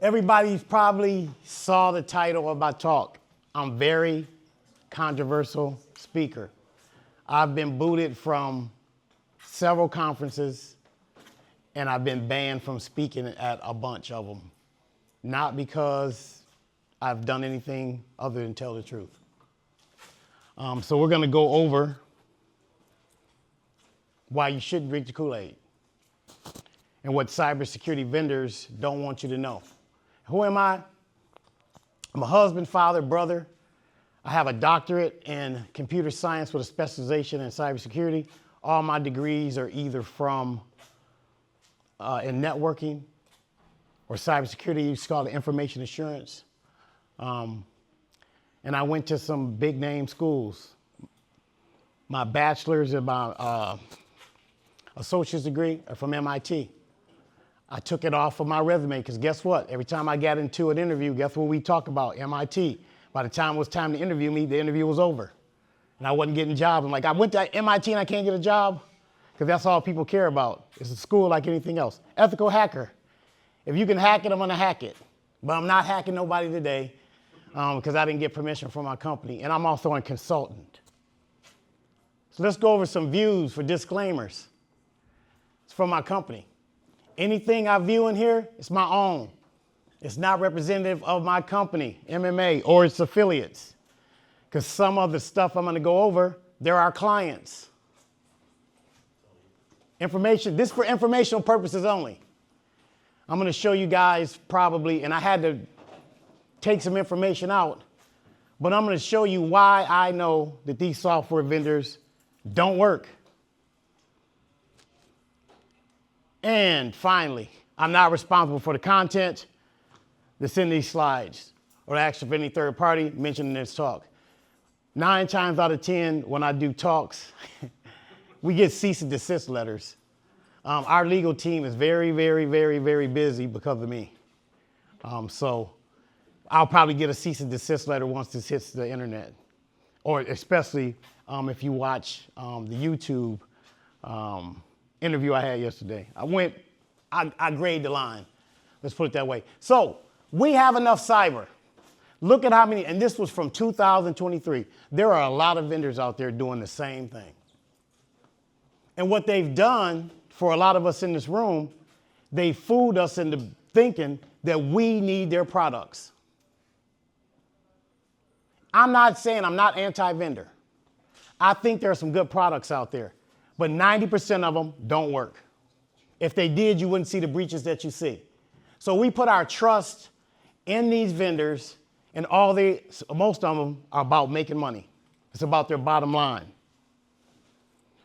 Everybody's probably saw the title of my talk. I'm very controversial speaker. I've been booted from several conferences, and I've been banned from speaking at a bunch of them. Not because I've done anything other than tell the truth. So we're going to go over why you shouldn't drink the Kool-Aid and what cybersecurity vendors don't want you to know. Who am I? I'm a husband, father, brother. I have a doctorate in computer science with a specialization in cybersecurity. All my degrees are either from in networking or cybersecurity. It's called information assurance. And I went to some big name schools. My bachelor's and my associate's degree are from MIT. I took it off of my resume because guess what? Every time I got into an interview, guess what we talk about? MIT. By the time it was time to interview me, the interview was over. And I wasn't getting a job. I'm like, I went to MIT and I can't get a job? Because that's all people care about. It's a school like anything else. Ethical hacker. If you can hack it, I'm gonna hack it. But I'm not hacking nobody today because I didn't get permission from my company. And I'm also a consultant. So let's go over some views for disclaimers. It's from my company. Anything I view in here, it's my own. It's not representative of my company, MMA, or its affiliates. Because some of the stuff I'm gonna go over, they're our clients. Information, this for informational purposes only. I'm gonna show you guys probably, and I had to take some information out, but I'm gonna show you why I know that these software vendors don't work. And finally, I'm not responsible for the content that's in these slides or the action of any third party mentioned in this talk. 9 times out of 10, when I do talks, we get cease and desist letters. Our legal team is very, very, very, very busy because of me. So I'll probably get a cease and desist letter once this hits the internet, or especially if you watch the YouTube interview I had yesterday. I grade the line. Let's put it that way. So we have enough cyber. Look at how many, and this was from 2023. There are a lot of vendors out there doing the same thing. And what they've done for a lot of us in this room, they fooled us into thinking that we need their products. I'm not saying I'm not anti-vendor. I think there are some good products out there, but 90% of them don't work. If they did, you wouldn't see the breaches that you see. So we put our trust in these vendors, and most of them are about making money. It's about their bottom line.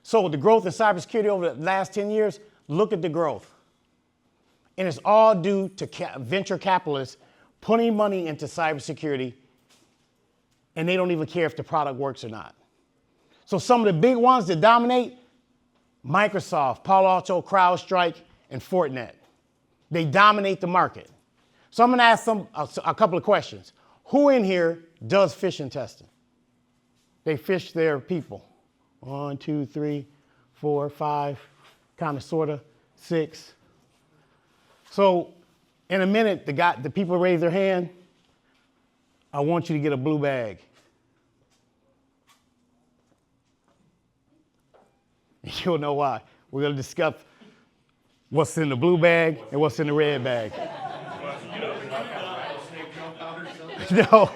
So the growth in cybersecurity over the last 10 years, look at the growth. And it's all due to venture capitalists putting money into cybersecurity, and they don't even care if the product works or not. So some of the big ones that dominate, Microsoft, Palo Alto, CrowdStrike, and Fortinet. They dominate the market. So I'm gonna ask them a couple of questions. Who in here does phishing testing? They phish their people. 1, 2, 3, 4, 5, kind of, sort of, 6. So in a minute, the people raise their hand. I want you to get a blue bag. You'll know why. We're gonna discuss what's in the blue bag and what's in the red bag. No.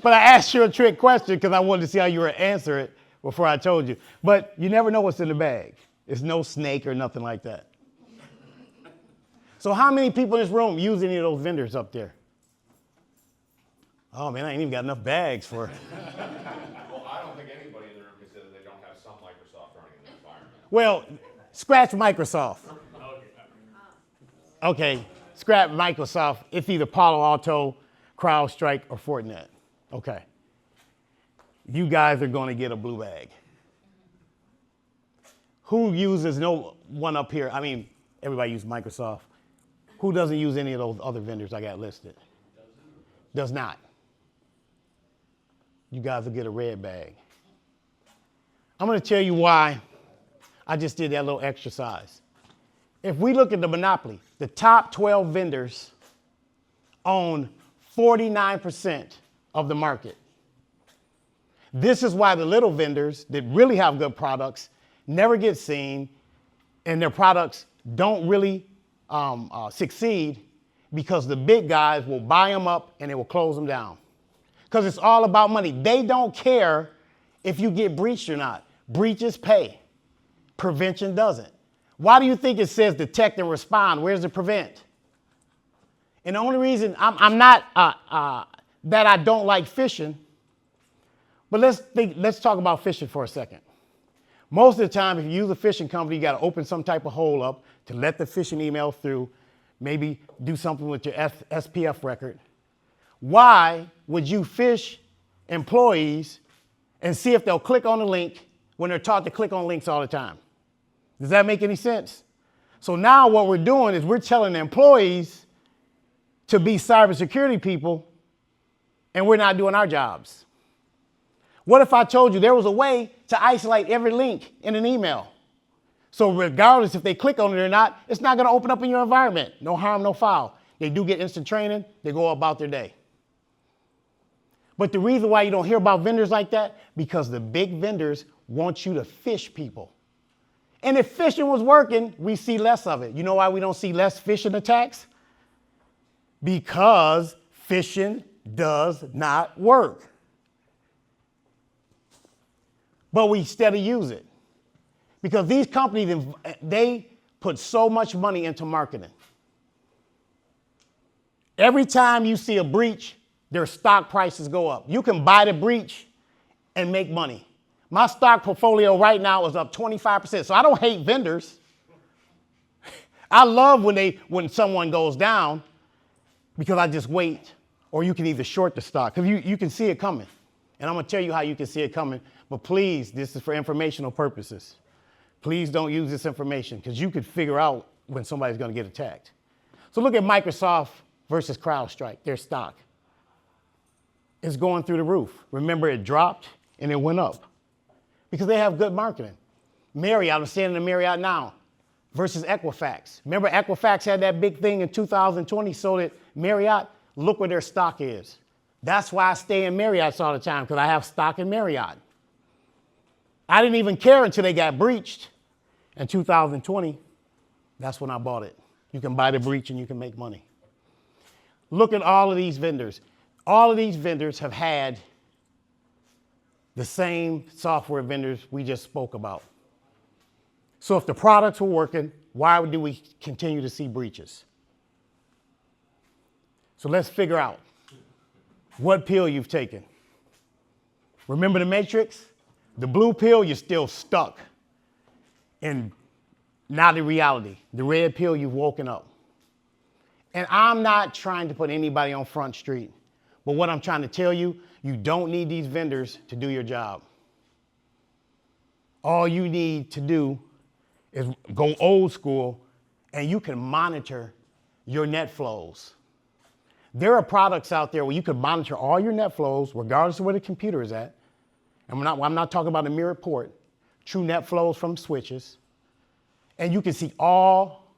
But I asked you a trick question because I wanted to see how you would answer it before I told you. But you never know what's in the bag. It's no snake or nothing like that. So how many people in this room use any of those vendors up there? Oh man, I ain't even got enough bags for it. Well, I don't think anybody in the room can say that they don't have some Microsoft running in their environment. Well, scratch Microsoft. Okay, scrap Microsoft. It's either Palo Alto, CrowdStrike, or Fortinet. Okay. You guys are going to get a blue bag. Who uses no one up here? I mean, everybody uses Microsoft. Who doesn't use any of those other vendors I got listed? Does not. You guys will get a red bag. I'm going to tell you why I just did that little exercise. If we look at the monopoly the top 12 vendors own 49% of the market. This is why the little vendors that really have good products never get seen, and their products don't really succeed, because the big guys will buy them up and they will close them down. Because it's all about money. They don't care if you get breached or not. Breaches pay. Prevention doesn't. Why do you think it says detect and respond? Where's the prevent? And the only reason I'm not that I don't like phishing, but let's talk about phishing for a second. Most of the time, if you use a phishing company, you got to open some type of hole up to let the phishing email through, maybe do something with your SPF record. Why would you phish employees and see if they'll click on the link when they're taught to click on links all the time? Does that make any sense? So now what we're doing is we're telling the employees to be cybersecurity people, and we're not doing our jobs. What if I told you there was a way to isolate every link in an email? So regardless if they click on it or not, it's not going to open up in your environment. No harm, no foul. They do get instant training. They go about their day. But the reason why you don't hear about vendors like that, because the big vendors want you to phish people. And if phishing was working, we see less of it. You know why we don't see less phishing attacks? Because phishing does not work. But we steadily use it. Because these companies, they put so much money into marketing. Every time you see a breach, their stock prices go up. You can buy the breach and make money. My stock portfolio right now is up 25%. So I don't hate vendors. I love when someone goes down, because I just wait, or you can either short the stock, because you can see it coming. And I'm going to tell you how you can see it coming. But please, this is for informational purposes. Please don't use this information, because you could figure out when somebody's going to get attacked. So look at Microsoft versus CrowdStrike, their stock. It's going through the roof. Remember, it dropped and it went up because they have good marketing. Marriott, I'm standing in Marriott now, versus Equifax. Remember, Equifax had that big thing in 2020, so that Marriott, look where their stock is. That's why I stay in Marriott's all the time, because I have stock in Marriott. I didn't even care until they got breached in 2020. That's when I bought it. You can buy the breach and you can make money. Look at all of these vendors. All of these vendors have had the same software vendors we just spoke about. So if the products were working, why do we continue to see breaches? So let's figure out what pill you've taken. Remember the matrix? The blue pill, you're still stuck in not the reality. The red pill, you've woken up. And I'm not trying to put anybody on Front Street, but what I'm trying to tell you, you don't need these vendors to do your job. All you need to do is go old school, and you can monitor your net flows. There are products out there where you can monitor all your net flows, regardless of where the computer is at. And I'm not talking about a mirrored port, true net flows from switches. And you can see all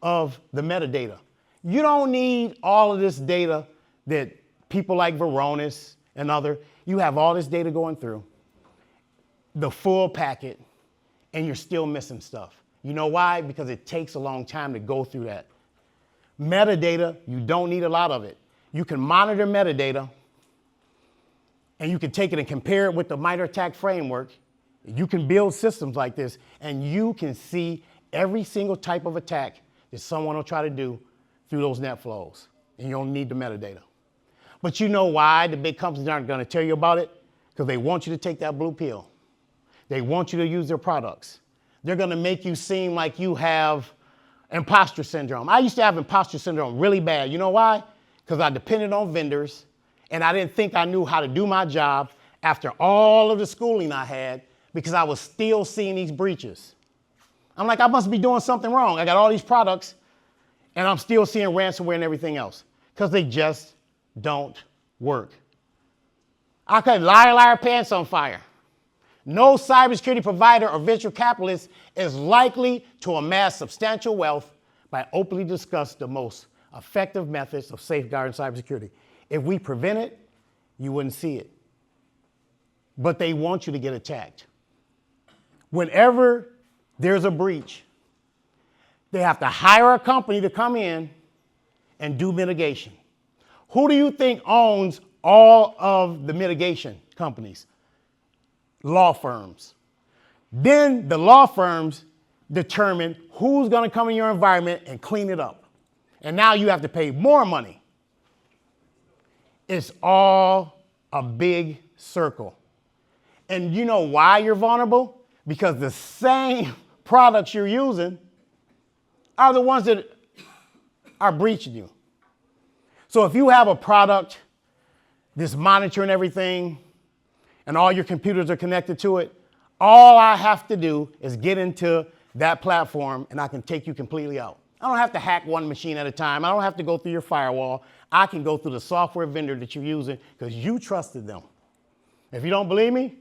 of the metadata. You don't need all of this data that people like Varonis and other, you have all this data going through, the full packet, and you're still missing stuff. You know why? Because it takes a long time to go through that. Metadata, you don't need a lot of it. You can monitor metadata, and you can take it and compare it with the MITRE ATT&CK framework. You can build systems like this, and you can see every single type of attack that someone will try to do through those net flows, and you don't need the metadata. But you know why the big companies aren't going to tell you about it? Because they want you to take that blue pill. They want you to use their products. They're going to make you seem like you have imposter syndrome. I used to have imposter syndrome really bad. You know why? Because I depended on vendors, and I didn't think I knew how to do my job after all of the schooling I had, because I was still seeing these breaches. I'm like, I must be doing something wrong. I got all these products, and I'm still seeing ransomware and everything else, because they just don't work. I could liar, pants on fire. No cybersecurity provider or venture capitalist is likely to amass substantial wealth by openly discuss the most effective methods of safeguarding cybersecurity. If we prevent it, you wouldn't see it. But they want you to get attacked. Whenever there's a breach, they have to hire a company to come in and do mitigation. Who do you think owns all of the mitigation companies? Law firms. Then the law firms determine who's going to come in your environment and clean it up. And now you have to pay more money. It's all a big circle. And you know why you're vulnerable? Because the same products you're using are the ones that are breaching you. So if you have a product that's monitoring everything and all your computers are connected to it, all I have to do is get into that platform and I can take you completely out. I don't have to hack one machine at a time. I don't have to go through your firewall. I can go through the software vendor that you're using because you trusted them. If you don't believe me,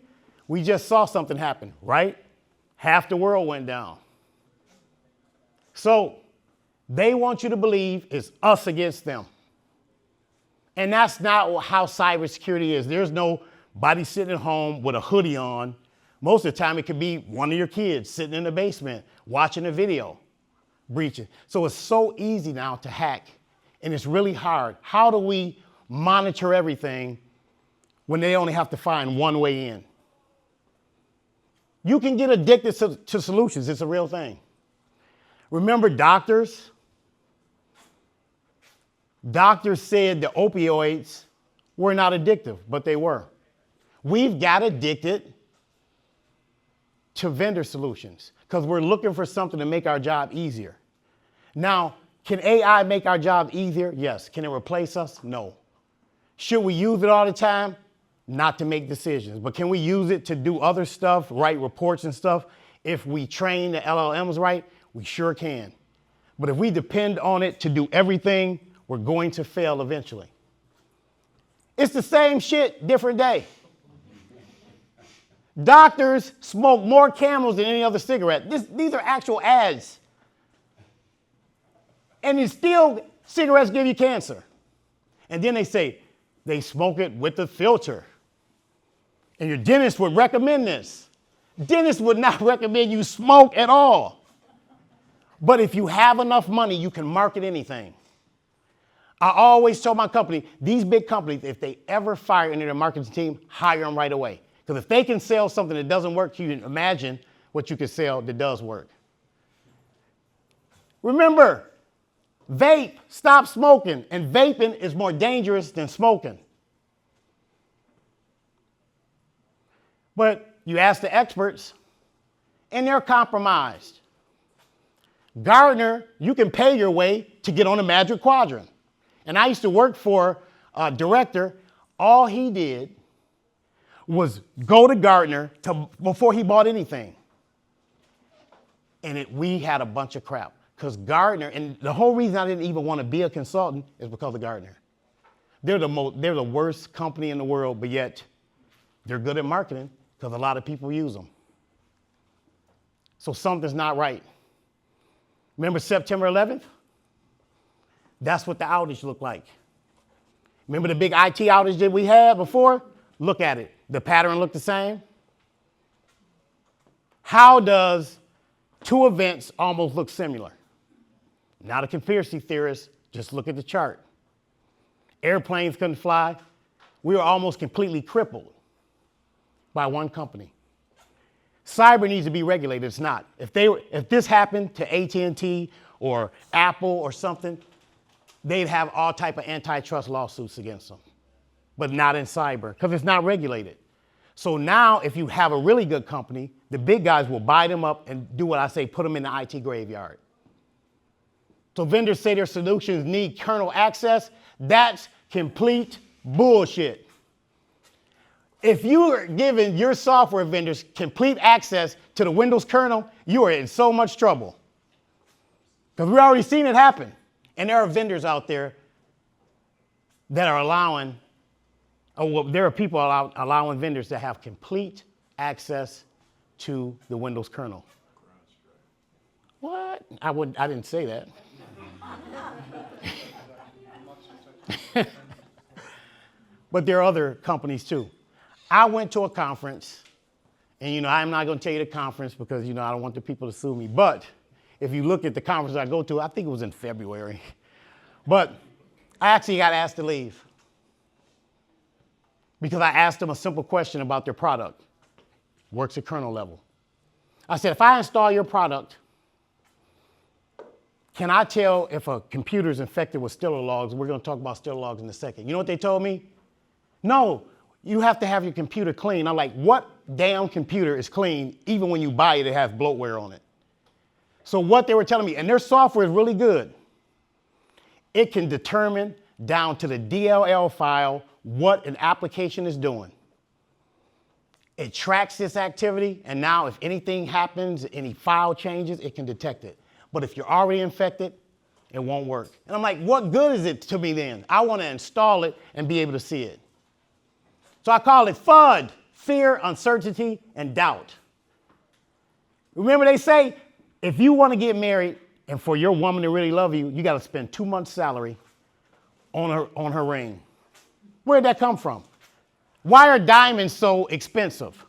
we just saw something happen, right? Half the world went down. So they want you to believe it's us against them. And that's not how cybersecurity is. There's nobody sitting at home with a hoodie on. Most of the time, it could be one of your kids sitting in the basement watching a video, breaching. So it's so easy now to hack, and it's really hard. How do we monitor everything when they only have to find one way in? You can get addicted to solutions. It's a real thing. Remember doctors? Doctors said the opioids were not addictive, but they were. We've got addicted to vendor solutions because we're looking for something to make our job easier. Now, can AI make our job easier? Yes. Can it replace us? No. Should we use it all the time? Not to make decisions, but can we use it to do other stuff, write reports and stuff? If we train the LLMs right, we sure can. But if we depend on it to do everything, we're going to fail eventually. It's the same shit, different day. Doctors smoke more Camels than any other cigarette. These are actual ads. And it's still, cigarettes give you cancer. And then they say, they smoke it with the filter. And your dentist would recommend this. Dentists would not recommend you smoke at all. But if you have enough money, you can market anything. I always tell my company, these big companies, if they ever fire any of their marketing team, hire them right away. Because if they can sell something that doesn't work, you can imagine what you can sell that does work. Remember, vape, stop smoking. And vaping is more dangerous than smoking. But you ask the experts, and they're compromised. Gartner, you can pay your way to get on the Magic Quadrant. And I used to work for a director. All he did was go to Gartner before he bought anything. And we had a bunch of crap. Because Gartner, and the whole reason I didn't even want to be a consultant is because of Gartner. They're the worst company in the world, but yet they're good at marketing because a lot of people use them. So something's not right. Remember September 11th? That's what the outage looked like. Remember the big IT outage that we had before? Look at it. The pattern looked the same. How does two events almost look similar? Not a conspiracy theorist, just look at the chart. Airplanes couldn't fly. We were almost completely crippled by one company. Cyber needs to be regulated. It's not. If this happened to AT&T or Apple or something, they'd have all type of antitrust lawsuits against them, but not in cyber because it's not regulated. So now if you have a really good company, the big guys will buy them up and do what I say, put them in the IT graveyard. So vendors say their solutions need kernel access. That's complete bullshit. If you are giving your software vendors complete access to the Windows kernel, you are in so much trouble. Because we've already seen it happen. And there are vendors out there that are there are people allowing vendors to have complete access to the Windows kernel. What? I didn't say that. But there are other companies too. I went to a conference, and I'm not going to tell you the conference because I don't want the people to sue me. But if you look at the conference I go to, I think it was in February. But I actually got asked to leave because I asked them a simple question about their product. Works at kernel level. I said, if I install your product, can I tell if a computer is infected with Stiller logs? We're going to talk about Stiller logs in a second. You know what they told me? No, you have to have your computer clean. I'm like, what damn computer is clean even when you buy it, it has bloatware on it? So what they were telling me, and their software is really good, it can determine down to the DLL file what an application is doing. It tracks this activity, and now if anything happens, any file changes, it can detect it. But if you're already infected, it won't work. And I'm like, what good is it to me then? I want to install it and be able to see it. So I call it FUD, fear, uncertainty, and doubt. Remember they say, if you want to get married and for your woman to really love you, you got to spend 2 months' salary on her ring. Where'd that come from? Why are diamonds so expensive?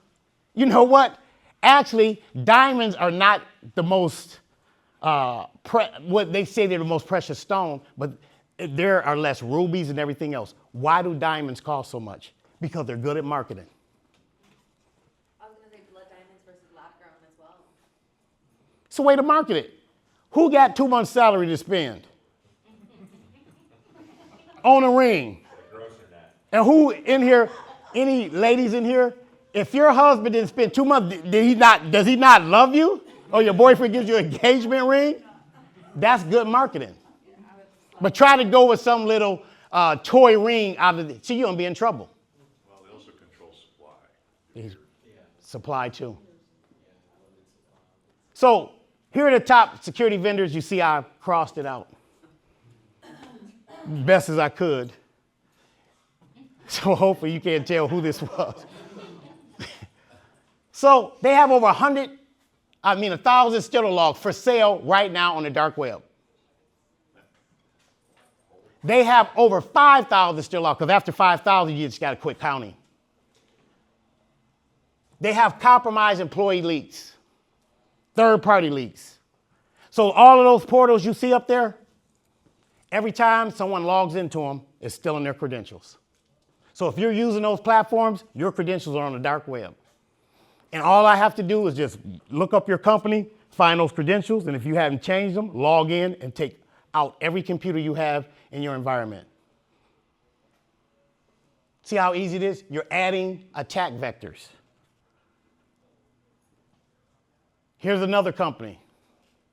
You know what? Actually, diamonds are not the most, what they say they're the most precious stone, but there are less rubies and everything else. Why do diamonds cost so much? Because they're good at marketing. I was going to say blood diamonds versus lab grown as well. It's a way to market it. Who got 2 months' salary to spend? On a ring. And who in here, any ladies in here, if your husband didn't spend 2 months, does he not love you? Or your boyfriend gives you an engagement ring? That's good marketing. But try to go with some little toy ring out of it. See, you're going to be in trouble. Well, they also control supply. Supply too. So here are the top security vendors. You see I crossed it out. Best as I could. So hopefully you can't tell who this was. So they have over 1,000 Stiller logs for sale right now on the dark web. They have over 5,000 Stiller logs, because after 5,000, you just got to quit counting. They have compromised employee leaks, third-party leaks. So all of those portals you see up there, every time someone logs into them, it's still in their credentials. So if you're using those platforms, your credentials are on the dark web. And all I have to do is just look up your company, find those credentials, and if you haven't changed them, log in and take out every computer you have in your environment. See how easy it is? You're adding attack vectors. Here's another company,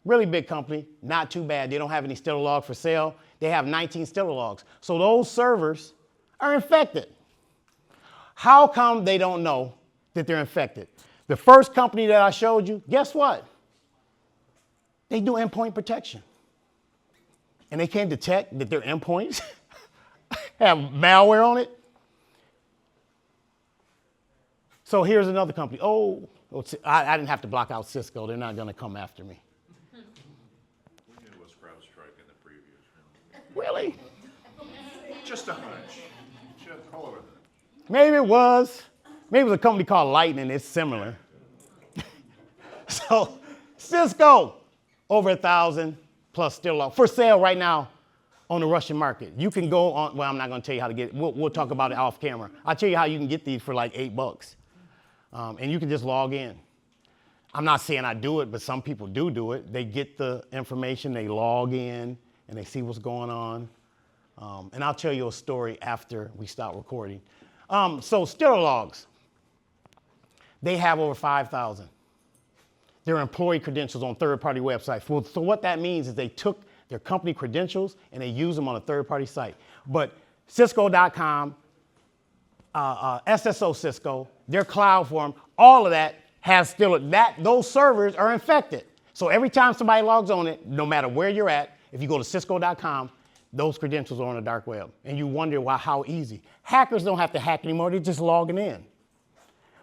really big company, not too bad. They don't have any Stiller logs for sale. They have 19 Stiller logs. So those servers are infected. How come they don't know that they're infected? The first company that I showed you, guess what? They do endpoint protection. And they can't detect that their endpoints have malware on it. So here's another company. I didn't have to block out Cisco. They're not going to come after me. We knew it was CrowdStrike in the previous room. Really? Just a hunch. Just all over that. Maybe it was. Maybe it was a company called Lightning. It's similar. So Cisco, over 1,000 plus Stiller logs for sale right now on the Russian market. You can go on, well, I'm not going to tell you how to get it. We'll talk about it off camera. I'll tell you how you can get these for like $8. And you can just log in. I'm not saying I do it, but some people do it. They get the information, they log in, and they see what's going on. And I'll tell you a story after we stop recording. So Stiller logs, they have over 5,000. They're employee credentials on third-party websites. Well, so what that means is they took their company credentials and they use them on a third-party site. But Cisco.com, SSO Cisco, their cloud form, all of that has Stiller. Those servers are infected. So every time somebody logs on it, no matter where you're at, if you go to Cisco.com, those credentials are on the dark web. And you wonder how easy. Hackers don't have to hack anymore. They're just logging in.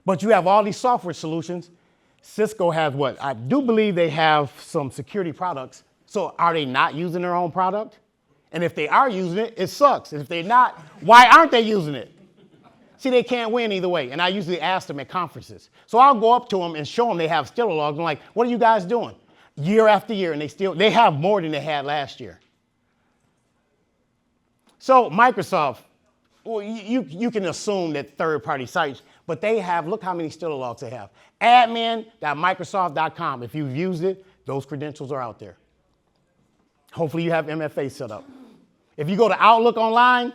But you have all these software solutions. Cisco has what? I do believe they have some security products. So are they not using their own product? And if they are using it, it sucks. And if they're not, why aren't they using it? See, they can't win either way. And I usually ask them at conferences. So I'll go up to them and show them they have still logs. I'm like, what are you guys doing? Year after year, and they have more than they had last year. So Microsoft, well, you can assume that third-party sites, but they have, look how many still logs they have. Admin.microsoft.com. If you've used it, those credentials are out there. Hopefully you have MFA set up. If you go to Outlook Online,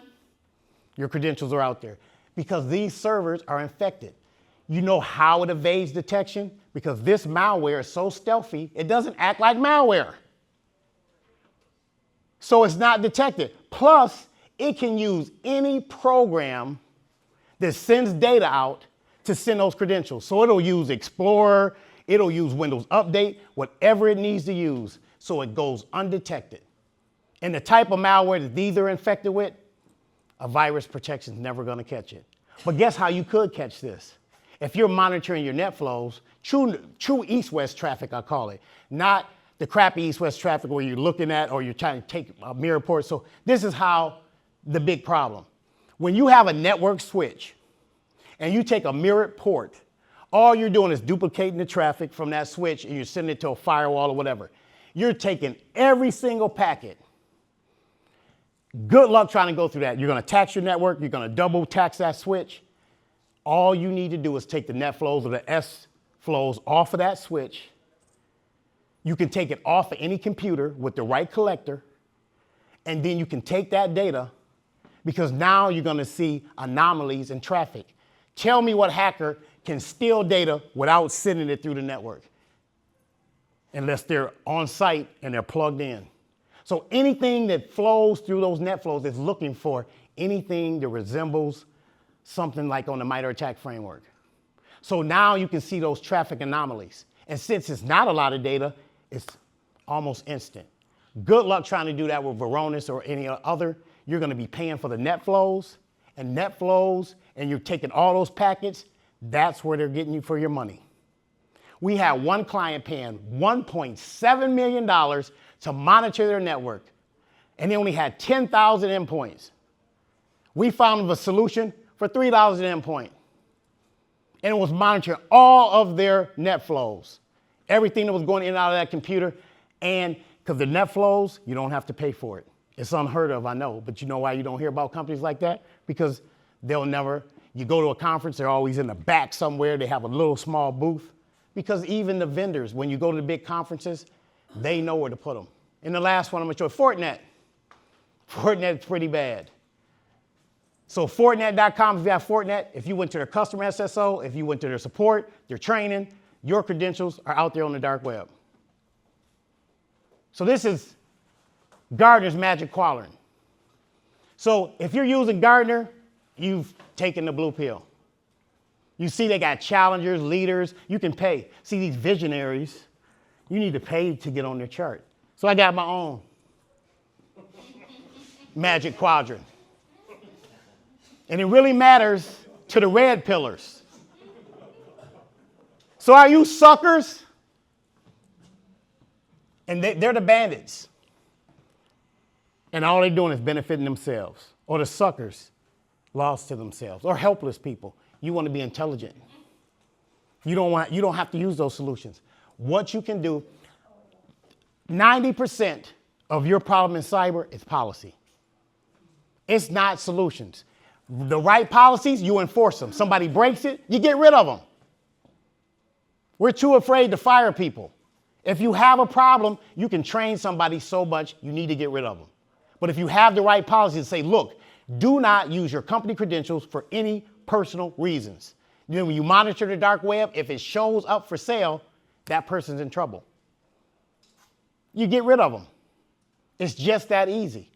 your credentials are out there because these servers are infected. You know how it evades detection? Because this malware is so stealthy, it doesn't act like malware. So it's not detected. Plus, it can use any program that sends data out to send those credentials. So it'll use Explorer, it'll use Windows Update, whatever it needs to use, so it goes undetected. And the type of malware that these are infected with, a virus protection is never going to catch it. But guess how you could catch this? If you're monitoring your net flows, true east-west traffic, I call it, not the crappy east-west traffic where you're looking at or you're trying to take a mirror report. So this is how the big problem. When you have a network switch and you take a mirrored port, all you're doing is duplicating the traffic from that switch and you're sending it to a firewall or whatever. You're taking every single packet. Good luck trying to go through that. You're going to tax your network. You're going to double tax that switch. All you need to do is take the net flows or the S flows off of that switch. You can take it off of any computer with the right collector. And then you can take that data because now you're going to see anomalies in traffic. Tell me what hacker can steal data without sending it through the network, unless they're on site and they're plugged in. So anything that flows through those net flows is looking for anything that resembles something like on the MITRE ATT&CK framework. So now you can see those traffic anomalies. And since it's not a lot of data, it's almost instant. Good luck trying to do that with Varonis or any other. You're going to be paying for the net flows, and you're taking all those packets. That's where they're getting you for your money. We had one client paying $1.7 million to monitor their network, and they only had 10,000 endpoints. We found them a solution for $3 an endpoint, and it was monitoring all of their net flows, everything that was going in and out of that computer, and because the net flows, you don't have to pay for it. It's unheard of, I know, but you know why you don't hear about companies like that? Because they'll never, you go to a conference, they're always in the back somewhere, they have a little small booth, because even the vendors, when you go to the big conferences, they know where to put them. And the last one I'm going to show you, Fortinet. Fortinet's pretty bad. So Fortinet.com, if you have Fortinet, if you went to their customer SSO, if you went to their support, their training, your credentials are out there on the dark web. So this is Gartner's Magic Quadrant. So if you're using Gartner, you've taken the blue pill. You see they got challengers, leaders, you can pay. See these visionaries, you need to pay to get on their chart. So I got my own Magic Quadrant. And it really matters to the red pillars. So are you suckers? And they're the bandits. And all they're doing is benefiting themselves. Or the suckers, lost to themselves. Or helpless people. You want to be intelligent. You don't have to use those solutions. What you can do, 90% of your problem in cyber is policy. It's not solutions. The right policies, you enforce them. Somebody breaks it, you get rid of them. We're too afraid to fire people. If you have a problem, you can train somebody so much, you need to get rid of them. But if you have the right policies, say, look, do not use your company credentials for any personal reasons. Then when you monitor the dark web, if it shows up for sale, that person's in trouble. You get rid of them. It's just that easy.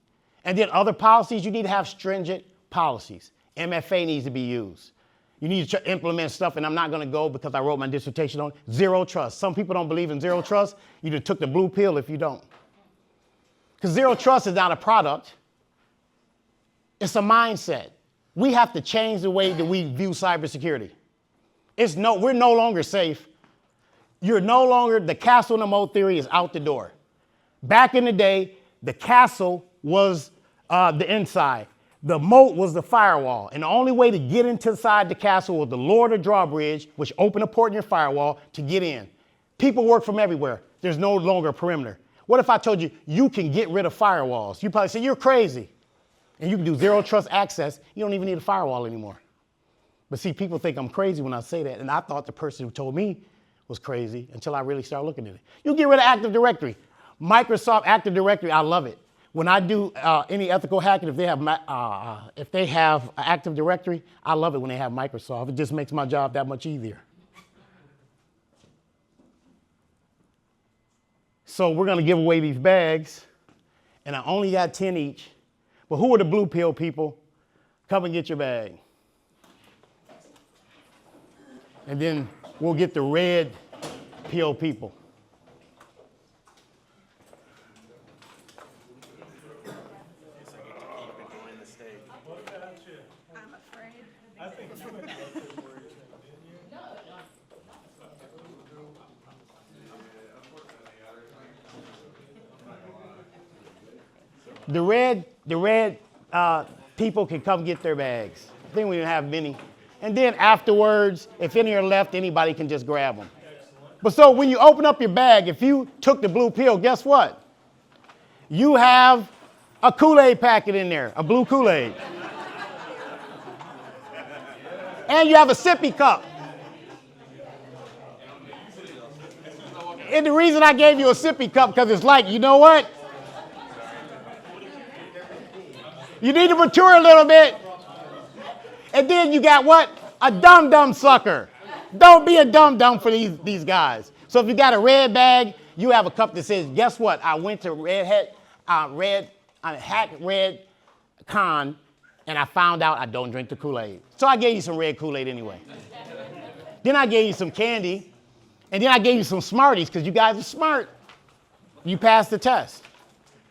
And then other policies, you need to have stringent policies. MFA needs to be used. You need to implement stuff, and I'm not going to go because I wrote my dissertation on zero trust. Some people don't believe in zero trust. You just took the blue pill if you don't. Because zero trust is not a product. It's a mindset. We have to change the way that we view cybersecurity. We're no longer safe. You're no longer, the castle in the moat theory is out the door. Back in the day, the castle was the inside. The moat was the firewall. And the only way to get inside the castle was to lower the drawbridge, which opened a port in your firewall to get in. People work from everywhere. There's no longer a perimeter. What if I told you you can get rid of firewalls? You'd probably say, you're crazy. And you can do zero trust access. You don't even need a firewall anymore. But see, people think I'm crazy when I say that. And I thought the person who told me was crazy until I really started looking at it. You get rid of Active Directory. Microsoft Active Directory, I love it. When I do any ethical hacking, if they have Active Directory, I love it when they have Microsoft. It just makes my job that much easier. So we're going to give away these bags, and I only got 10 each. But who are the blue pill people? Come and get your bag. And then we'll get the red pill people. I'm afraid. The red people can come get their bags. I think we didn't have many. And then afterwards, if any are left, anybody can just grab them. But so when you open up your bag, if you took the blue pill, guess what? You have a KoolAid packet in there, a blue KoolAid. And you have a sippy cup. And the reason I gave you a sippy cup, because it's like, you know what? You need to mature a little bit. And then you got what? A dum-dum sucker. Don't be a dum-dum for these guys. So if you got a red bag, you have a cup that says, guess what? I went to Hack Red Con, and I found out I don't drink the Kool-Aid. So I gave you some red Kool-Aid anyway. Then I gave you some candy, and then I gave you some Smarties, because you guys are smart. You passed the test.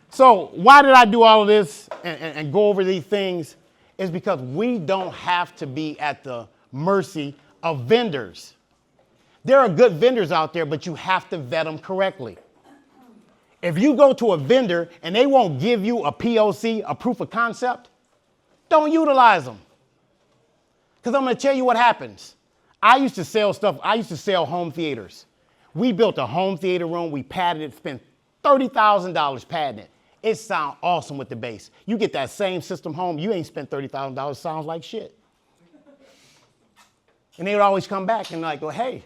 So why did I do all of this and go over these things? Is because we don't have to be at the mercy of vendors. There are good vendors out there, but you have to vet them correctly. If you go to a vendor and they won't give you a POC, a proof of concept, don't utilize them. Because I'm going to tell you what happens. I used to sell stuff. I used to sell home theaters. We built a home theater room. We padded it, spent $30,000 padding it. It sounds awesome with the bass. You get that same system home, you ain't spent $30,000, sounds like shit. And they would always come back and like, well, hey,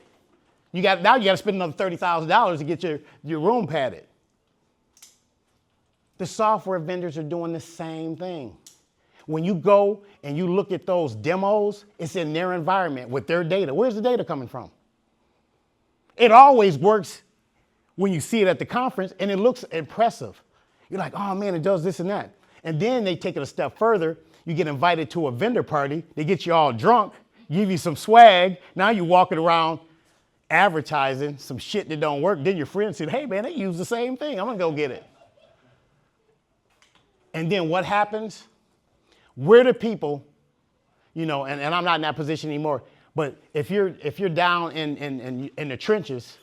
now you got to spend another $30,000 to get your room padded. The software vendors are doing the same thing. When you go and you look at those demos, it's in their environment with their data. Where's the data coming from? It always works when you see it at the conference and it looks impressive. You're like, oh man, it does this and that. And then they take it a step further. You get invited to a vendor party. They get you all drunk, give you some swag. Now you're walking around advertising some shit that don't work. Then your friend said, hey man, they use the same thing. I'm gonna go get it. And then what happens? We're the people, and I'm not in that position anymore, but if you're down in the trenches,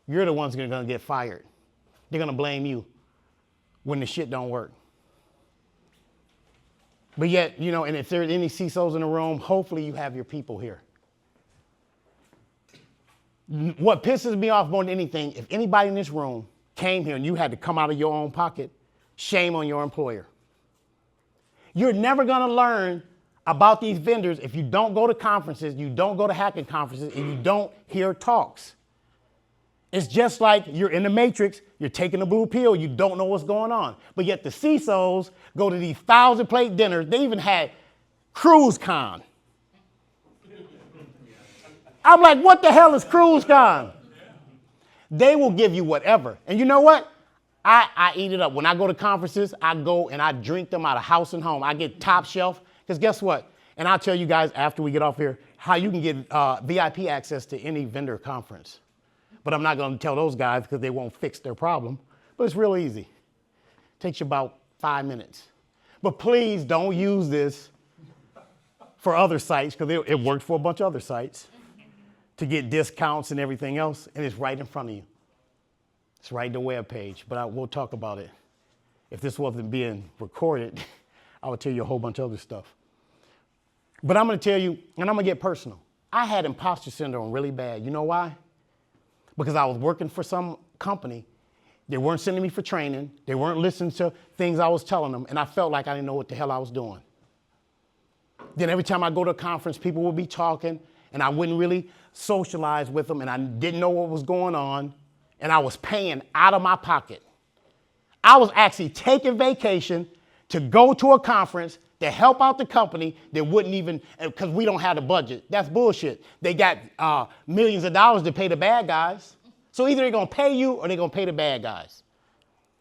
you're the ones gonna get fired. They're gonna blame you when the shit don't work. But yet, and if there's any CISOs in the room, hopefully you have your people here. What pisses me off more than anything, if anybody in this room came here and you had to come out of your own pocket, shame on your employer. You're never gonna learn about these vendors if you don't go to conferences, you don't go to hacking conferences, and you don't hear talks. It's just like you're in the Matrix, you're taking a blue pill, you don't know what's going on. But yet the CISOs go to these 1,000-plate dinners. They even had CruiseCon. I'm like, what the hell is CruiseCon? They will give you whatever. And you know what? I eat it up. When I go to conferences, I go and I drink them out of house and home. I get top shelf, because guess what? And I'll tell you guys after we get off here how you can get VIP access to any vendor conference. But I'm not going to tell those guys because they won't fix their problem. But it's real easy. It takes you about 5 minutes. But please don't use this for other sites, because it worked for a bunch of other sites to get discounts and everything else, and it's right in front of you. It's right in the webpage, but we'll talk about it. If this wasn't being recorded, I would tell you a whole bunch of other stuff. But I'm going to tell you, and I'm going to get personal. I had imposter syndrome really bad. You know why? Because I was working for some company. They weren't sending me for training. They weren't listening to things I was telling them, and I felt like I didn't know what the hell I was doing. Then every time I go to a conference, people would be talking, and I wouldn't really socialize with them, and I didn't know what was going on, and I was paying out of my pocket. I was actually taking vacation to go to a conference to help out the company that wouldn't even, because we don't have the budget. That's bullshit. They got millions of dollars to pay the bad guys. So either they're going to pay you or they're going to pay the bad guys.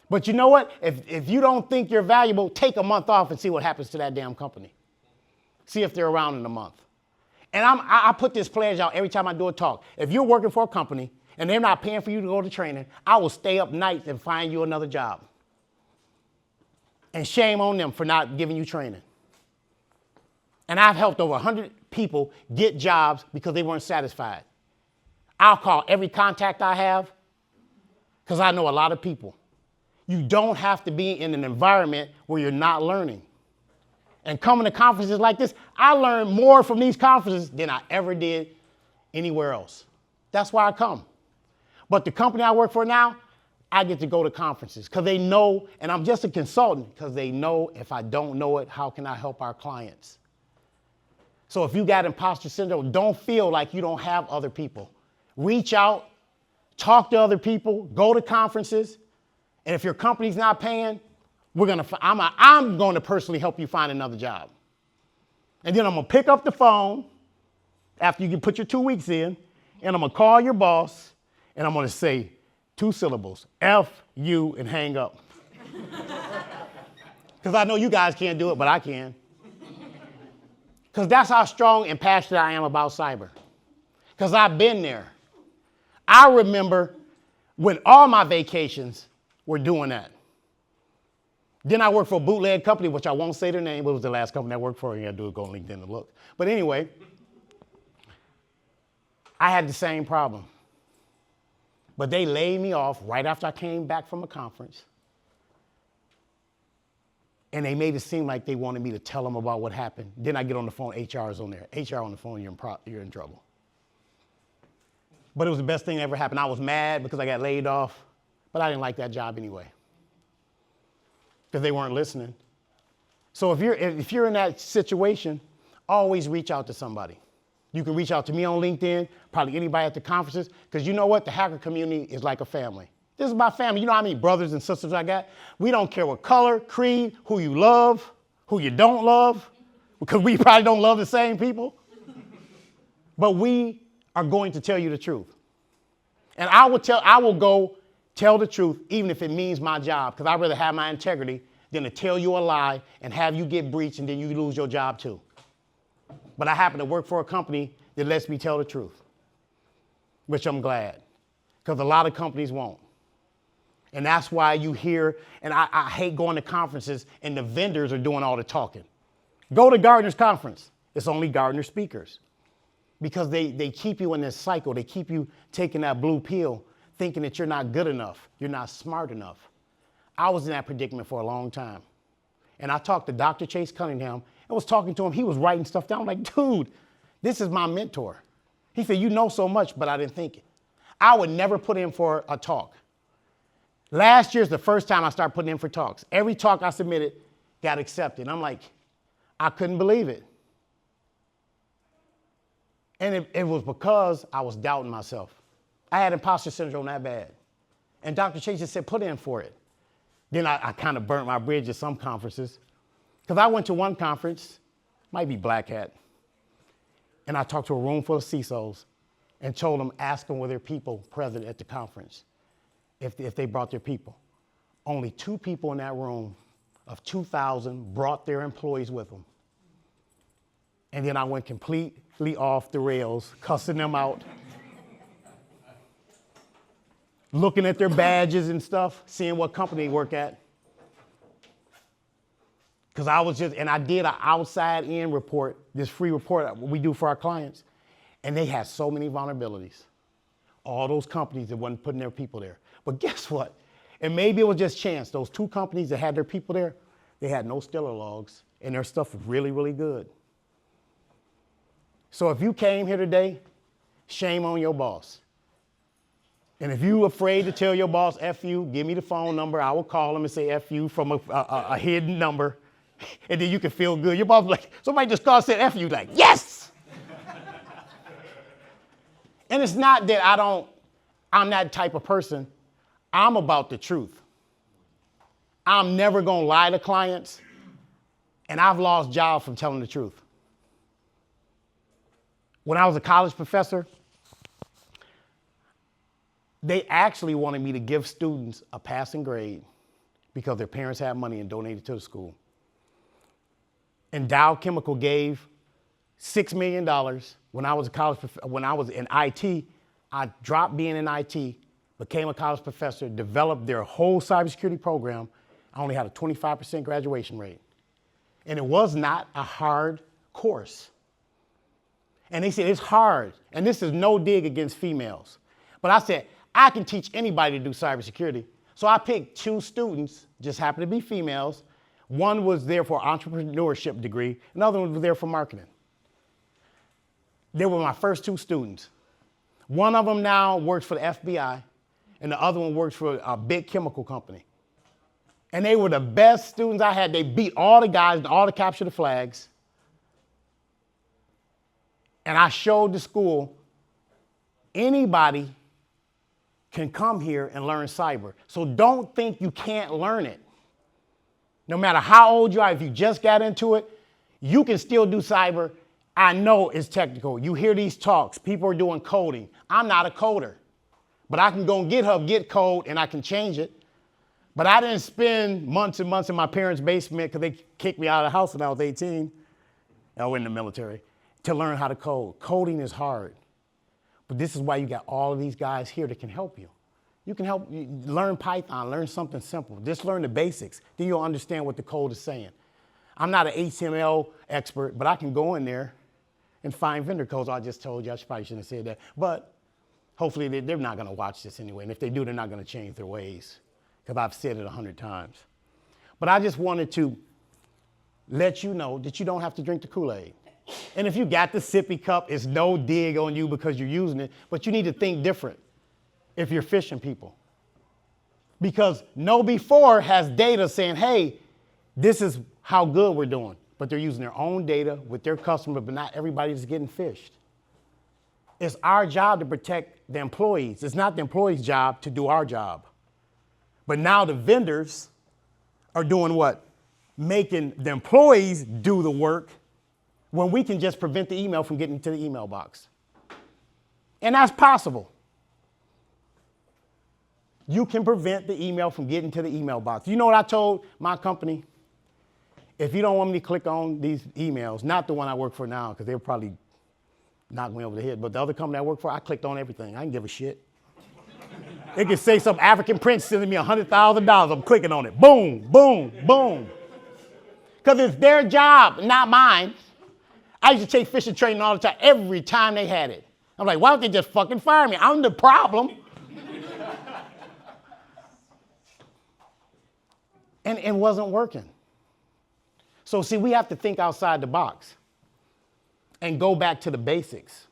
But you know what? If you don't think you're valuable, take a month off and see what happens to that damn company. See if they're around in a month. And I put this pledge out every time I do a talk. If you're working for a company and they're not paying for you to go to training, I will stay up nights and find you another job. And shame on them for not giving you training. And I've helped over 100 people get jobs because they weren't satisfied. I'll call every contact I have because I know a lot of people. You don't have to be in an environment where you're not learning. And coming to conferences like this, I learned more from these conferences than I ever did anywhere else. That's why I come. But the company I work for now, I get to go to conferences because they know, and I'm just a consultant because they know if I don't know it, how can I help our clients? So if you got imposter syndrome, don't feel like you don't have other people. Reach out, talk to other people, go to conferences, and if your company's not paying, I'm going to personally help you find another job. And then I'm going to pick up the phone after you put your 2 weeks in, and I'm going to call your boss, and I'm going to say 2 syllables, F, you, and hang up. Because I know you guys can't do it, but I can. Because that's how strong and passionate I am about cyber. Because I've been there. I remember when all my vacations were doing that. Then I worked for a bootleg company, which I won't say their name, but it was the last company I worked for. You got to do it, go on LinkedIn and look. But anyway, I had the same problem. But they laid me off right after I came back from a conference. And they made it seem like they wanted me to tell them about what happened. Then I get on the phone, HR is on there. HR on the phone, you're in trouble. But it was the best thing that ever happened. I was mad because I got laid off, but I didn't like that job anyway because they weren't listening. So if you're in that situation, always reach out to somebody. You can reach out to me on LinkedIn, probably anybody at the conferences, because you know what? The hacker community is like a family. This is my family. You know how many brothers and sisters I got? We don't care what color, creed, who you love, who you don't love, because we probably don't love the same people. But we are going to tell you the truth. And I will go tell the truth, even if it means my job, because I'd rather have my integrity than to tell you a lie and have you get breached and then you lose your job too. But I happen to work for a company that lets me tell the truth, which I'm glad, because a lot of companies won't. And that's why you hear, and I hate going to conferences and the vendors are doing all the talking. Go to Gartner's conference. It's only Gartner speakers. Because they keep you in this cycle. They keep you taking that blue pill, thinking that you're not good enough. You're not smart enough. I was in that predicament for a long time. And I talked to Dr. Chase Cunningham. I was talking to him. He was writing stuff down. I'm like, dude, this is my mentor. He said, you know so much, but I didn't think it. I would never put in for a talk. Last year's the first time I started putting in for talks. Every talk I submitted got accepted. I'm like, I couldn't believe it. And it was because I was doubting myself. I had imposter syndrome that bad. And Dr. Chase just said, put in for it. Then I kind of burnt my bridge at some conferences. Because I went to one conference, might be Black Hat, and I talked to a room full of CISOs and told them, ask them were there people present at the conference, if they brought their people. Only 2 people in that room of 2,000 brought their employees with them. And then I went completely off the rails, cussing them out, looking at their badges and stuff, seeing what company they work at. Because I did an outside-in report, this free report we do for our clients, and they had so many vulnerabilities. All those companies that wasn't putting their people there. But guess what? And maybe it was just chance. Those two companies that had their people there, they had no stellar logs, and their stuff was really, really good. So if you came here today, shame on your boss. And if you're afraid to tell your boss, F you, give me the phone number. I will call him and say F you from a hidden number. And then you can feel good. Your boss will be like, somebody just called and said F you. Like, yes! And it's not that I'm that type of person. I'm about the truth. I'm never going to lie to clients. And I've lost jobs from telling the truth. When I was a college professor, they actually wanted me to give students a passing grade because their parents had money and donated to the school. And Dow Chemical gave $6 million when I was when I was in IT. I dropped being in IT, became a college professor, developed their whole cybersecurity program. I only had a 25% graduation rate. And it was not a hard course. And they said, it's hard. And this is no dig against females. But I said, I can teach anybody to do cybersecurity. So I picked 2 students, just happened to be females. One was there for entrepreneurship degree. Another one was there for marketing. They were my first 2 students. One of them now works for the FBI, and the other one works for a big chemical company. And they were the best students I had. They beat all the guys, all the capture the flags. And I showed the school, anybody can come here and learn cyber. So don't think you can't learn it. No matter how old you are, if you just got into it, you can still do cyber. I know it's technical. You hear these talks. People are doing coding. I'm not a coder. But I can go on GitHub, get code, and I can change it. But I didn't spend months and months in my parents' basement because they kicked me out of the house when I was 18. I was in the military. To learn how to code. Coding is hard. But this is why you got all of these guys here that can help you. You can help you learn Python, learn something simple. Just learn the basics. Then you'll understand what the code is saying. I'm not an HTML expert, but I can go in there and find vendor codes. I just told you, I probably shouldn't have said that. But hopefully they're not going to watch this anyway. And if they do, they're not going to change their ways because I've said it 100 times. But I just wanted to let you know that you don't have to drink the KoolAid. And if you got the sippy cup, it's no dig on you because you're using it, but you need to think different if you're phishing people. Because KnowBe4 has data saying, hey, this is how good we're doing. But they're using their own data with their customer, but not everybody's getting phished. It's our job to protect the employees. It's not the employee's job to do our job. But now the vendors are doing what? Making the employees do the work when we can just prevent the email from getting to the email box. And that's possible. You can prevent the email from getting to the email box. You know what I told my company? If you don't want me to click on these emails, not the one I work for now, because they'll probably knock me over the head, but the other company I work for, I clicked on everything. I didn't give a shit. It could say some African prince sending me $100,000. I'm clicking on it. Boom, boom, boom. Because it's their job, not mine. I used to take phishing training all the time, every time they had it. I'm like, why don't they just fucking fire me? I'm the problem. And it wasn't working. So see, we have to think outside the box and go back to the basics.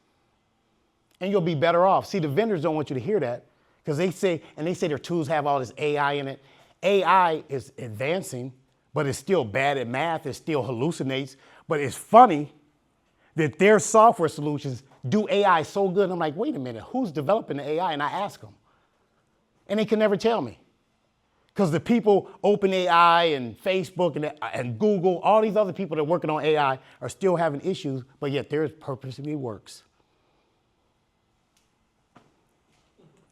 And you'll be better off. See, the vendors don't want you to hear that because they say their tools have all this AI in it. AI is advancing, but it's still bad at math. It still hallucinates. But it's funny that their software solutions do AI so good. I'm like, wait a minute, who's developing the AI? And I ask them. And they can never tell me. Because the people, OpenAI and Facebook and Google, all these other people that are working on AI are still having issues, but yet theirs purposely works.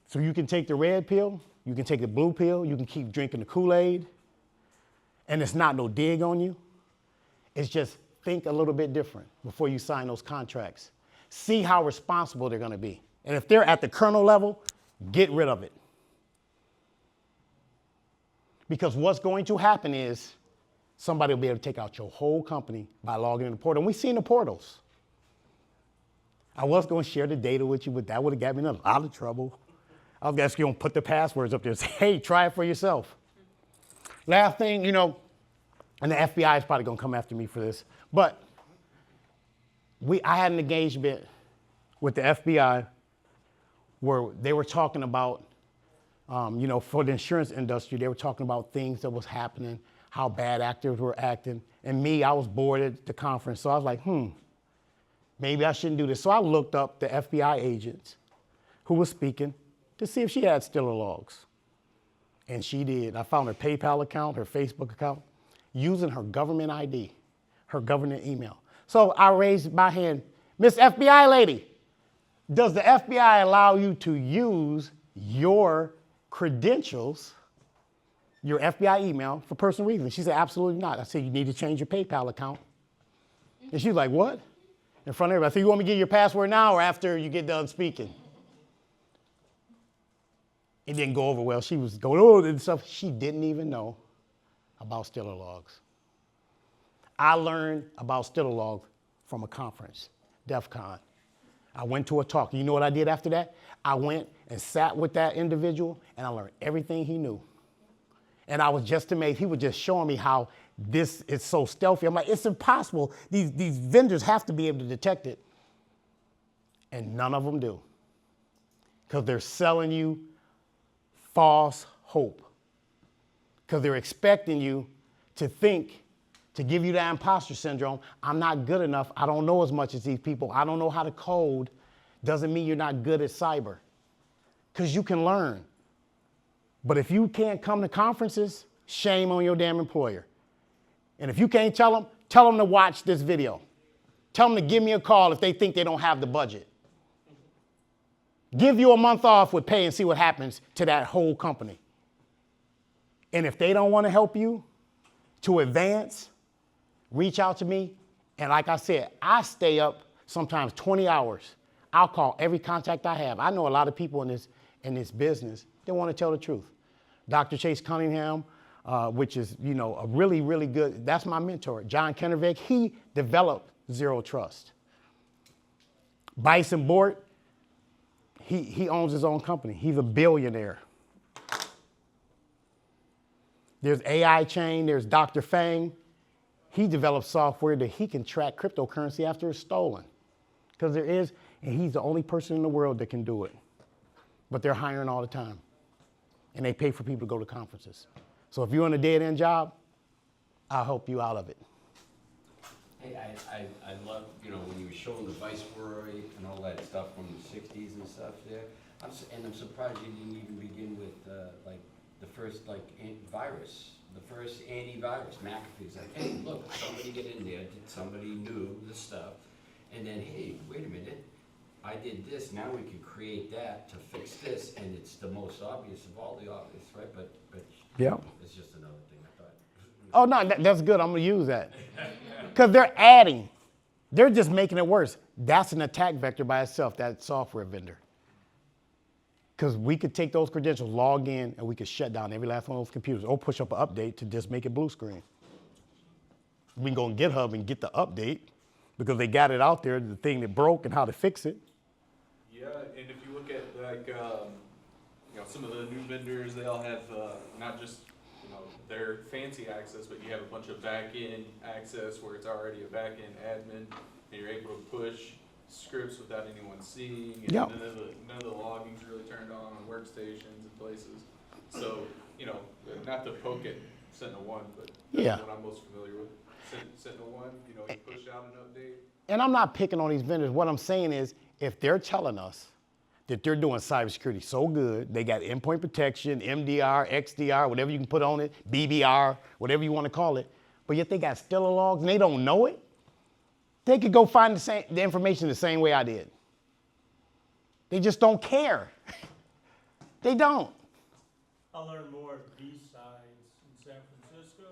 So you can take the red pill, you can take the blue pill, you can keep drinking the KoolAid, and it's not no dig on you. It's just think a little bit different before you sign those contracts. See how responsible they're going to be. And if they're at the kernel level, get rid of it. Because what's going to happen is somebody will be able to take out your whole company by logging in the portal. And we've seen the portals. I was going to share the data with you, but that would have got me in a lot of trouble. I was asking you to put the passwords up there and say, hey, try it for yourself. Last thing, you know, and the FBI is probably going to come after me for this, but I had an engagement with the FBI where they were talking about, you know, for the insurance industry, they were talking about things that was happening, how bad actors were acting. And me, I was bored at the conference. So I was like, maybe I shouldn't do this. So I looked up the FBI agents who was speaking to see if she had Stiller logs. And she did. I found her PayPal account, her Facebook account, using her government ID, her government email. So I raised my hand, Miss FBI lady, does the FBI allow you to use your credentials, your FBI email, for personal reasons? She said, absolutely not. I said, you need to change your PayPal account. And she's like, what? In front of everybody. I said, you want me to give you your password now or after you get done speaking? It didn't go over well. She was going, oh, and stuff. She didn't even know about Stiller logs. I learned about Stiller logs from a conference, DEF CON. I went to a talk. You know what I did after that? I went and sat with that individual, and I learned everything he knew. And I was just amazed. He was just showing me how this is so stealthy. I'm like, it's impossible. These vendors have to be able to detect it. And none of them do. Because they're selling you false hope. Because they're expecting you to think, to give you that imposter syndrome. I'm not good enough. I don't know as much as these people. I don't know how to code. Doesn't mean you're not good at cyber. Because you can learn. But if you can't come to conferences, shame on your damn employer. And if you can't tell them to watch this video. Tell them to give me a call if they think they don't have the budget. Give you a month off with pay and see what happens to that whole company. And if they don't want to help you to advance, reach out to me. And like I said, I stay up sometimes 20 hours. I'll call every contact I have. I know a lot of people in this business, they want to tell the truth. Dr. Chase Cunningham, which is, you know, a really, really good, that's my mentor. John Kennervig, he developed Zero Trust. Bison Bort, he owns his own company. He's a billionaire. There's AI Chain, there's Dr. Fang. He developed software that he can track cryptocurrency after it's stolen. Because there is, and he's the only person in the world that can do it. But they're hiring all the time. And they pay for people to go to conferences. So if you're on a dead-end job, I'll help you out of it. Hey, I love, you know, when you were showing the Viceroy and all that stuff from the 60s and stuff there. I'm surprised you didn't even begin with, like, the first, like, virus. The first antivirus, McAfee's like, hey, look, somebody get in there, somebody knew the stuff. And then, hey, wait a minute. I did this, now we can create that to fix this, and it's the most obvious of all the obvious, right? But yeah, it's just another thing I thought. Oh, no, that's good. I'm going to use that. Because they're adding. They're just making it worse. That's an attack vector by itself, that software vendor. Because we could take those credentials, log in, and we could shut down every last one of those computers or push up an update to just make it blue screen. We can go on GitHub and get the update because they got it out there, the thing that broke and how to fix it. Yeah, and if you look at like, you know, some of the new vendors, they all have not just, you know, their fancy access, but you have a bunch of back-end access where it's already a back-end admin, and you're able to push scripts without anyone seeing, and Yep. none of the logging's really turned on workstations and places. So, you know, not to poke at Sentinel-1, but that's Yeah. what I'm most familiar with. Sentinel-1, you know, you push out an update. And I'm not picking on these vendors. What I'm saying is, if they're telling us that they're doing cybersecurity so good, they got endpoint protection, MDR, XDR, whatever you can put on it, BBR, whatever you want to call it, but yet they got Stiller logs and they don't know it, they could go find the information the same way I did. They just don't care. They don't. I learned more at B-Sides in San Francisco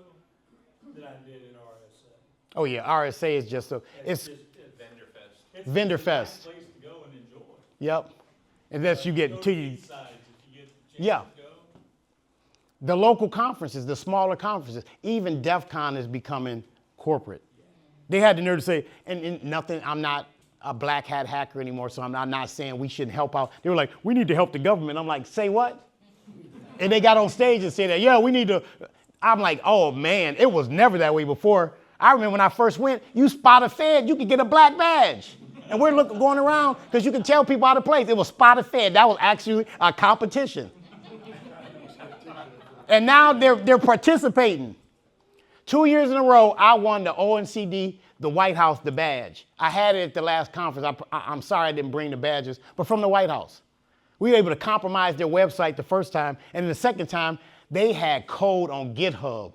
than I did in RSA. Oh yeah, RSA is just it's Vendor Fest. It's Vendor just a nice Fest. place to go and enjoy. Yep. Unless you Go get to to you. B-Sides if you get the chance Yeah. to go. The local conferences, the smaller conferences, even DEF CON is becoming corporate. They had the nerve to say, and nothing, I'm not a black hat hacker anymore, so I'm not saying we shouldn't help out. They were like, we need to help the government. I'm like, say what? And they got on stage and said that, yeah, we need to. I'm like, oh man, it was never that way before. I remember when I first went, you spot a Fed, you could get a black badge. And we're going around because you can tell people out of place. It was spot a Fed. That was actually a competition. And now they're participating. 2 years in a row, I won the OECD, the White House, the badge. I had it at the last conference. I'm sorry I didn't bring the badges, but from the White House. We were able to compromise their website the first time, and the second time, they had code on GitHub.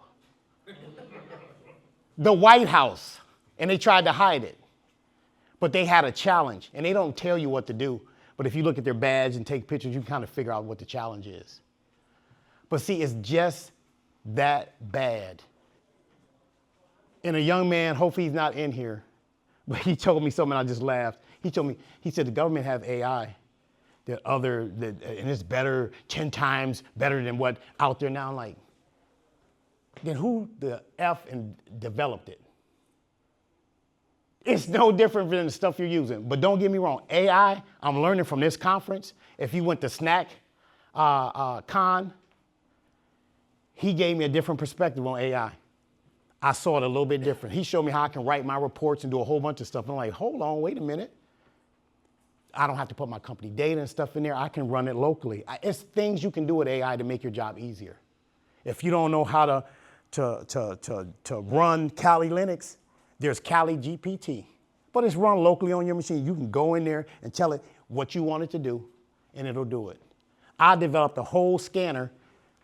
The White House, and they tried to hide it. But they had a challenge, and they don't tell you what to do. But if you look at their badge and take pictures, you can kind of figure out what the challenge is. But see, it's just that bad. And a young man, hopefully he's not in here, but he told me something, I just laughed. He told me, he said the government have AI, and it's better, 10 times better than what out there now. I'm like, then who the F and developed it? It's no different than the stuff you're using. But don't get me wrong, AI, I'm learning from this conference. If you went to Snack Con, he gave me a different perspective on AI. I saw it a little bit different. He showed me how I can write my reports and do a whole bunch of stuff. And I'm like, hold on, wait a minute. I don't have to put my company data and stuff in there. I can run it locally. It's things you can do with AI to make your job easier. If you don't know how to run Kali Linux, there's Kali GPT. But it's run locally on your machine. You can go in there and tell it what you want it to do, and it'll do it. I developed a whole scanner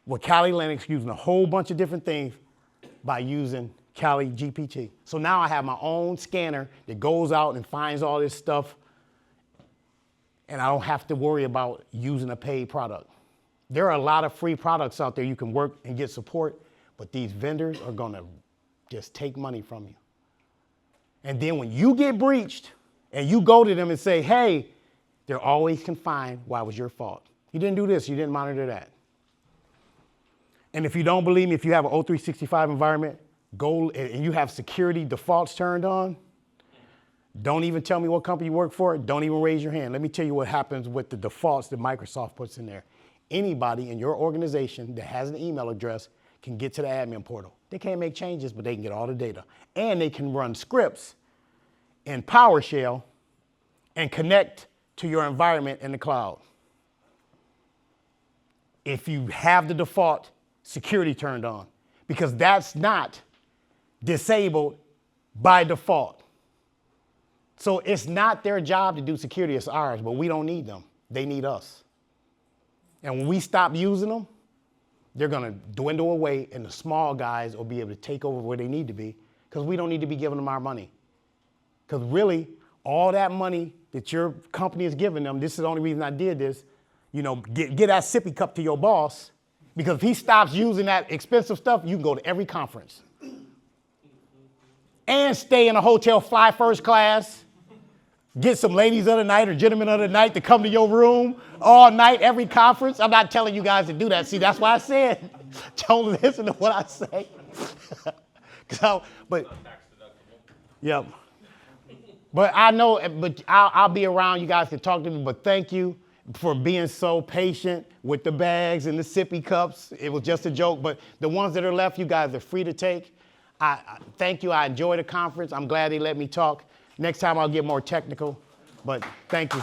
with Kali Linux using a whole bunch of different things by using Kali GPT. So now I have my own scanner that goes out and finds all this stuff, and I don't have to worry about using a paid product. There are a lot of free products out there you can work and get support, but these vendors are gonna just take money from you. And then when you get breached and you go to them and say, hey, they're always confined, why it was your fault. You didn't do this, you didn't monitor that. And if you don't believe me, if you have an O365 environment, go and you have security defaults turned on, don't even tell me what company you work for, don't even raise your hand. Let me tell you what happens with the defaults that Microsoft puts in there. Anybody in your organization that has an email address can get to the admin portal. They can't make changes, but they can get all the data. And they can run scripts in PowerShell and connect to your environment in the cloud. If you have the default security turned on, because that's not disabled by default. So it's not their job to do security, it's ours, but we don't need them. They need us. And when we stop using them, they're gonna dwindle away and the small guys will be able to take over where they need to be because we don't need to be giving them our money. Because really, all that money that your company is giving them, this is the only reason I did this, you know, get that sippy cup to your boss, because if he stops using that expensive stuff, you can go to every conference. And stay in a hotel, fly first class, get some ladies of the night or gentlemen of the night to come to your room all night, every conference. I'm not telling you guys to do that. See, that's why I said, don't listen to what I say. Yep. But I know, but I'll be around. You guys can talk to me, but thank you for being so patient with the bags and the sippy cups. It was just a joke, but the ones that are left, you guys are free to take. I thank you. I enjoyed the conference. I'm glad they let me talk. Next time I'll get more technical, but thank you.